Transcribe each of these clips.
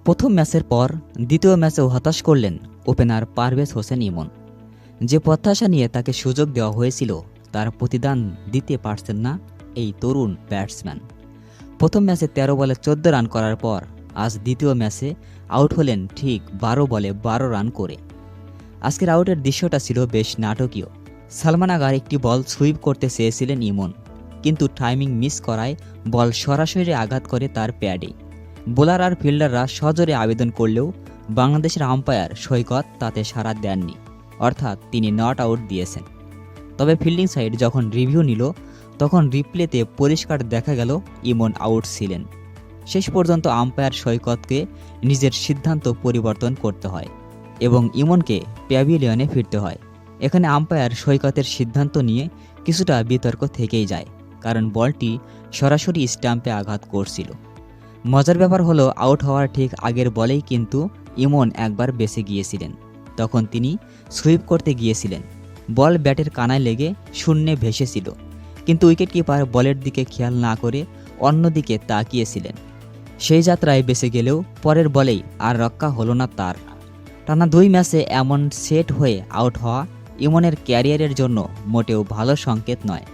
প্রথম ম্যাচের পর দ্বিতীয় ম্যাচেও হতাশ করলেন ওপেনার পারভেজ হোসেন ইমন। যে প্রত্যাশা নিয়ে তাকে সুযোগ দেওয়া হয়েছিল তার প্রতিদান দিতে পারছেন না এই তরুণ ব্যাটসম্যান। প্রথম ম্যাচে ১৩ বলে ১৪ রান করার পর আজ দ্বিতীয় ম্যাচে আউট হলেন ঠিক ১২ বলে ১২ রান করে। আজকের আউটের দৃশ্যটা ছিল বেশ নাটকীয়। সালমান আগার একটি বল সুইপ করতে চেয়েছিলেন ইমন, কিন্তু টাইমিং মিস করায় বল সরাসরি আঘাত করে তার প্যাডে। বোলার আর ফিল্ডাররা সজোরে আবেদন করলেও বাংলাদেশের আম্পায়ার সৈকত তাতে সাড়া দেননি, অর্থাৎ তিনি নট আউট দিয়েছেন। তবে ফিল্ডিং সাইড যখন রিভিউ নিল তখন রিপ্লেতে পরিষ্কার দেখা গেল ইমন আউট ছিলেন। শেষ পর্যন্ত আম্পায়ার সৈকতকে নিজের সিদ্ধান্ত পরিবর্তন করতে হয় এবং ইমনকে প্যাভিলিয়নে ফিরতে হয়। এখানে আম্পায়ার সৈকতের সিদ্ধান্ত নিয়ে কিছুটা বিতর্ক থেকেই যায়, কারণ বলটি সরাসরি স্টাম্পে আঘাত করছিল। মজার ব্যাপার হলো আউট হওয়ার ঠিক আগের বলেই কিন্তু ইমন একবার বেঁচে গিয়েছিলেন। তখন তিনি সুইপ করতে গিয়েছিলেন, বল ব্যাটের কানায় লেগে শূন্যে ভেসেছিল, কিন্তু উইকেট কিপার বলের দিকে খেয়াল না করে অন্যদিকে তাকিয়েছিলেন। সেই যাত্রায় বেঁচে গেলেও পরের বলেই আর রক্ষা হলো না তার। টানা ২ ম্যাচে এমন সেট হয়ে আউট হওয়া ইমনের ক্যারিয়ারের জন্য মোটেও ভালো সংকেত নয়।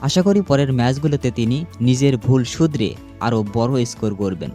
আশা করি পরের ম্যাচগুলোতে তিনি নিজের ভুল শুধরে আরও বড় স্কোর করবেন।